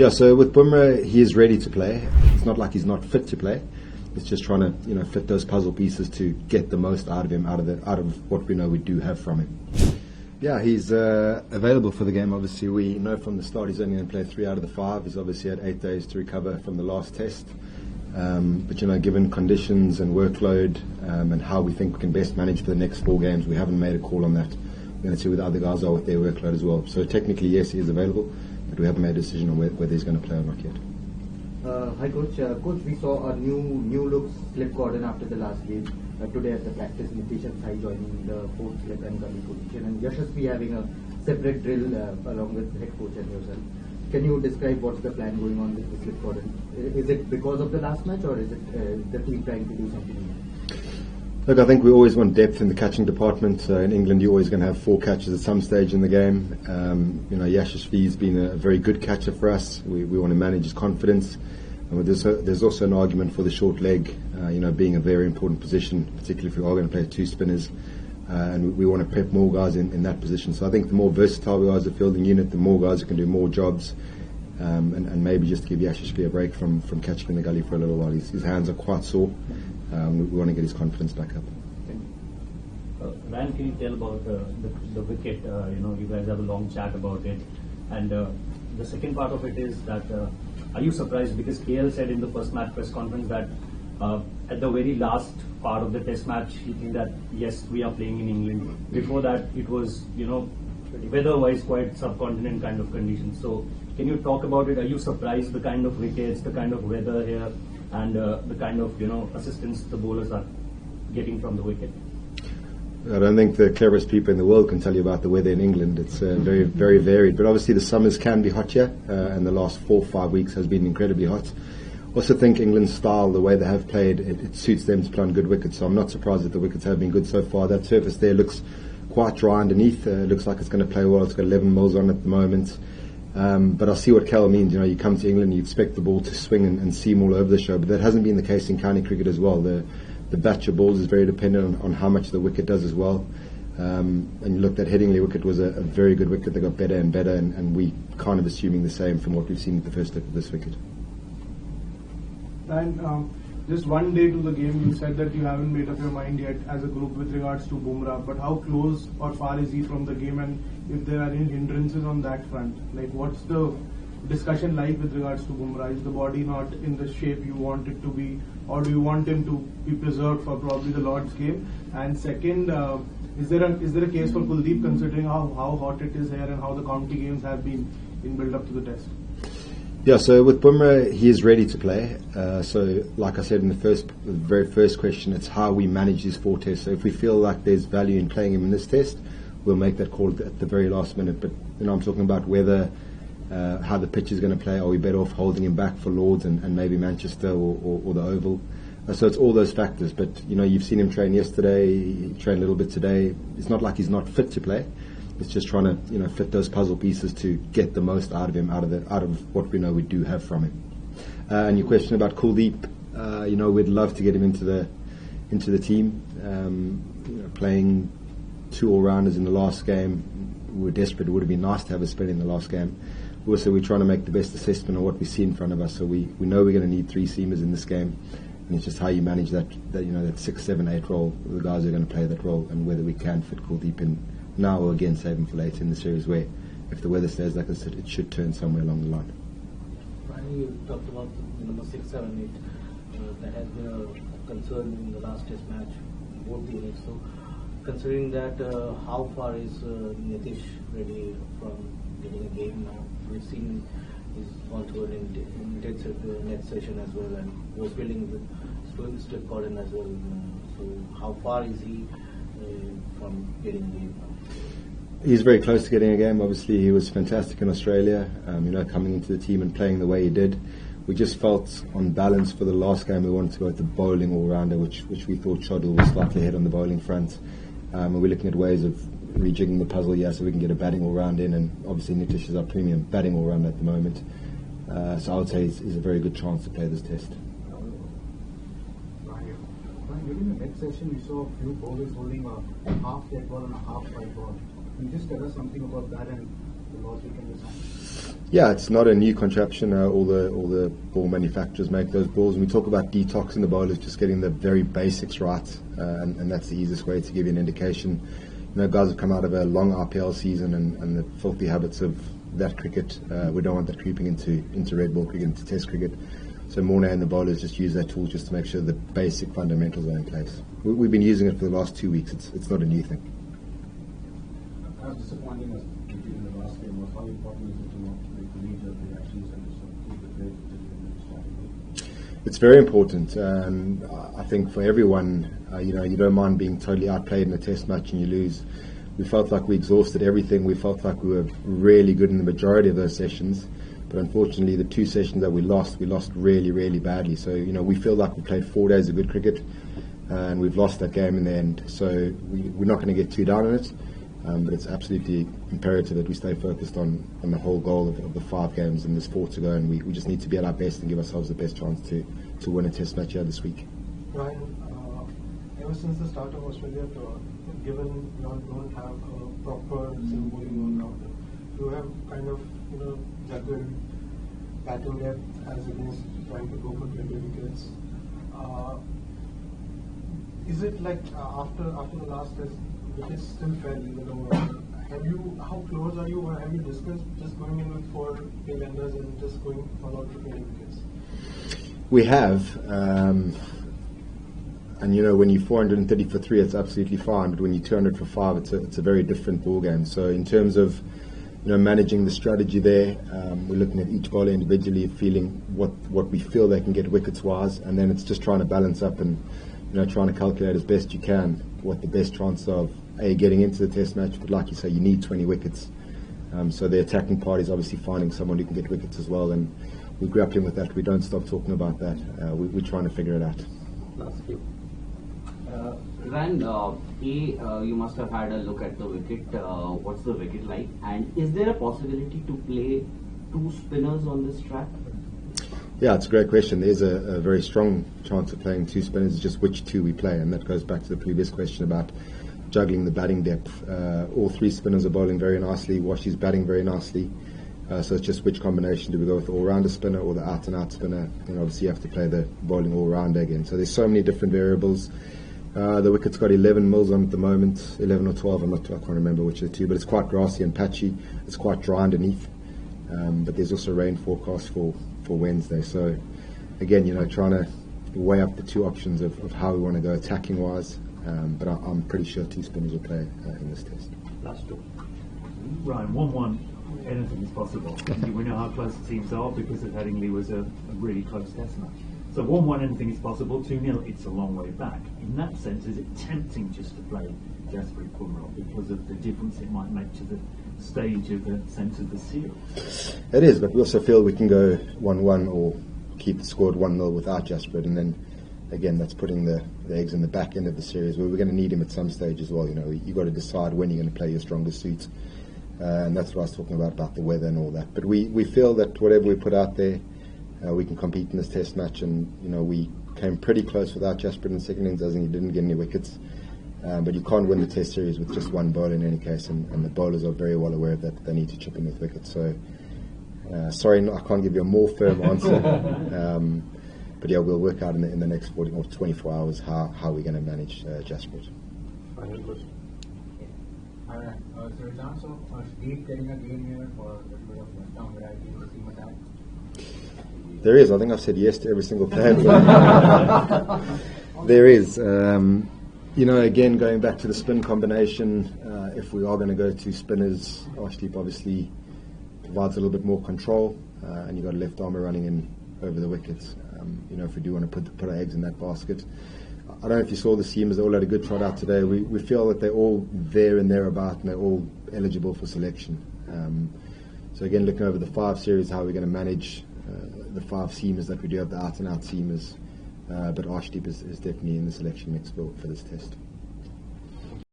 Yeah, so with Bumrah, he is ready to play. It's not like he's not fit to play. It's just trying to, fit those puzzle pieces to get the most out of him, out of what we know we do have from him. Yeah, he's available for the game. Obviously, we know from the start he's only going to play 3 out of the 5. He's obviously had 8 days to recover from the last test. But given conditions and workload and how we think we can best manage for the next 4 games, we haven't made a call on that. We're going to see where the other guys are with their workload as well. So technically, yes, he is available, but we haven't made a decision on whether he's going to play or not yet. Hi coach. Coach, we saw a new look slip Gordon after the last game. Today at the practice, Nitish Sai joining the 4th slip and gully position, and Yashasvi having a separate drill along with head coach and yourself. Can you describe what's the plan going on with the slip Gordon? Is it because of the last match, or is it the team trying to do something new? Look, I think we always want depth in the catching department. In England, you're always going to have 4 catches at some stage in the game. Yashasvi's been a very good catcher for us. We want to manage his confidence. And there's also an argument for the short leg, being a very important position, particularly if we are going to play 2 spinners. And we want to prep more guys in that position. So I think the more versatile we are as a fielding unit, the more guys who can do more jobs. And maybe just give Yashasvi a break from catching in the gully for a little while. His hands are quite sore. We want to get his confidence back up. Ryan, can you tell about the wicket? You guys have a long chat about it. And the second part of it is that are you surprised, because KL said in the first match press conference that at the very last part of the test match he think that yes, we are playing in England. Before that it was weather-wise quite subcontinent kind of conditions. So can you talk about it? Are you surprised the kind of wickets, the kind of weather here, and the kind of assistance the bowlers are getting from the wicket? I don't think the cleverest people in the world can tell you about the weather in England. It's very, very varied. But obviously the summers can be hot here, and the last 4 or 5 weeks has been incredibly hot. Also think England's style, the way they have played, it suits them to play on good wickets. So I'm not surprised that the wickets have been good so far. That surface there looks quite dry underneath. Looks like it's going to play well. It's got 11 mils on at the moment. But I see what Cal means. You come to England, you expect the ball to swing and seam all over the show. But that hasn't been the case in county cricket as well. The batch of balls is very dependent on how much the wicket does as well. And you look, that Headingley wicket was a very good wicket. They got better and better, and we kind of assuming the same from what we've seen at the first look of this wicket. And just one day to the game, you said that you haven't made up your mind yet as a group with regards to Bumrah. But how close or far is he from the game, and if there are any hindrances on that front? Like, what's the discussion like with regards to Bumrah? Is the body not in the shape you want it to be, or do you want him to be preserved for probably the Lord's game? And second, is there a case for Kuldeep, considering how hot it is here and how the county games have been in build up to the test? Yeah, so with Bumrah, he is ready to play. So like I said in the very first question, it's how we manage these 4 tests. So if we feel like there's value in playing him in this test, we'll make that call at the very last minute. But I'm talking about whether how the pitch is going to play. Are we better off holding him back for Lords and maybe Manchester or the Oval? So it's all those factors. But you've seen him train yesterday. He trained a little bit today. It's not like he's not fit to play. It's just trying to fit those puzzle pieces to get the most out of him, out of what we know we do have from him. And your question about Kuldeep, we'd love to get him into the team. Playing 2 all-rounders in the last game, we were desperate. It would have been nice to have a spin in the last game. Also, we're trying to make the best assessment of what we see in front of us. So we know we're going to need 3 seamers in this game, and it's just how you manage that 6, 7, 8 role. The guys are going to play that role, and whether we can fit Kuldeep in now or again save him for later in the series, where if the weather stays like this, it should turn somewhere along the line. Finally, you talked about the number 6, 7, 8. That has been a concern in the last test match, both the units. So, considering that, how far is Nitish ready from getting a game now? We've seen he's gone through an intensive net session as well, and was building with Slip Gordon as well. So, how far is he from getting a game now? He's very close to getting a game. Obviously, he was fantastic in Australia. Coming into the team and playing the way he did. We just felt on balance for the last game we wanted to go with the bowling all-rounder, which we thought Shodl was slightly ahead on the bowling front. And we're looking at ways of rejigging the puzzle, so we can get a batting all-round in. And obviously, Nitish is our premium batting all-round at the moment. So I would say he's a very good chance to play this test. During the next session, we saw a few bowlers holding a half dead ball and a half white ball. Can you just tell us something about that and the loss we can decide? Yeah, it's not a new contraption. All the ball manufacturers make those balls. When we talk about detoxing the bowlers, just getting the very basics right, and that's the easiest way to give you an indication. You know, guys have come out of a long IPL season and the filthy habits of that cricket. We don't want that creeping into red ball cricket, into Test cricket. So Morne and the bowlers just use that tool just to make sure the basic fundamentals are in place. We've been using it for the last 2 weeks. It's not a new thing. How disappointing was it in the last game? How important is it to not make the major reactions and just keep the great strategy? It's very important. I think for everyone, you don't mind being totally outplayed in a Test match and you lose. We felt like we exhausted everything. We felt like we were really good in the majority of those sessions. But unfortunately, the 2 sessions that we lost really, really badly. So, we feel like we played 4 days of good cricket and we've lost that game in the end. So we're not going to get too down on it. But it's absolutely imperative that we stay focused on the whole goal of the 5 games and there's 4 to go. And we just need to be at our best and give ourselves the best chance to win a Test match here this week. Ryan, ever since the start of Australia tour, given you all don't have a proper bowling all-rounder, you have kind of juggled batting depth as against trying to go for 20 wickets. Is it like after the last Test, wickets still fell in the long run? How close are you, or have you discussed just going in with 4 tail-enders and just going all out for 20 wickets? We have. And when you're 430 for 3, it's absolutely fine. But when you're 200 for 5, it's a very different ball game. So in terms of managing the strategy there, we're looking at each bowler individually, feeling what we feel they can get wickets wise, and then it's just trying to balance up and trying to calculate as best you can what the best chance of getting into the Test match. But like you say, you need 20 wickets. So the attacking party is obviously finding someone who can get wickets as well, and we're grappling with that. We don't stop talking about that. We're trying to figure it out. Last few. Ryan, you must have had a look at the wicket. What's the wicket like? And is there a possibility to play 2 spinners on this track? Yeah, it's a great question. There's a very strong chance of playing 2 spinners. It's just which 2 we play, and that goes back to the previous question about juggling the batting depth. All 3 spinners are bowling very nicely. Washi's batting very nicely. So it's just which combination do we go with, the all-rounder spinner or the out-and-out spinner? And obviously you have to play the bowling all-rounder again. So there's so many different variables. The wicket's got 11 mils on at the moment, 11 or 12, I can't remember which of the 2, but it's quite grassy and patchy. It's quite dry underneath. But there's also rain forecast for Wednesday. So again, trying to weigh up the 2 options of how we want to go attacking wise. But I'm pretty sure 2 spinners will play in this Test. Last two. Ryan, 1-1, anything is possible. We know how close the teams are because of Headingley was a really close Test match. So 1-1, anything is possible. 2-0, it's a long way back. In that sense, is it tempting just to play Jasprit Bumrah because of the difference it might make to the stage of the sense of the series? It is, but we also feel we can go 1-1 or keep the score at 1-0 without Jasprit, and then again that's putting the eggs in the back end of the series where we're going to need him at some stage as well. You've got to decide when you're going to play your strongest suits, and that's what I was talking about the weather and all that. But we feel that whatever we put out there, we can compete in this Test match, and we came pretty close without Jasprit in the second innings, as in he didn't get any wickets. But you can't win the Test series with just one bowler in any case, and the bowlers are very well aware of that. They need to chip in with wickets. So, sorry, I can't give you a more firm answer. But yeah, we'll work out in the next 40 or 24 hours how we're going to manage Jasprit. Final question. So in terms of Steve getting a game here for a little bit of left-arm variety in the team attack? There is. I think I've said yes to every single plan. There is. Again, going back to the spin combination, if we are going to go 2 spinners, Arshdeep obviously provides a little bit more control, and you've got a left armer running in over the wickets. If we do want to put our eggs in that basket. I don't know if you saw the seamers, they all had a good trot out today. We feel that they're all there and thereabout, and they're all eligible for selection. So again, looking over the 5 series, how we're going to manage the 5 seamers that we do have, the out-and-out seamers. But Arshdeep is definitely in the selection mix for this Test.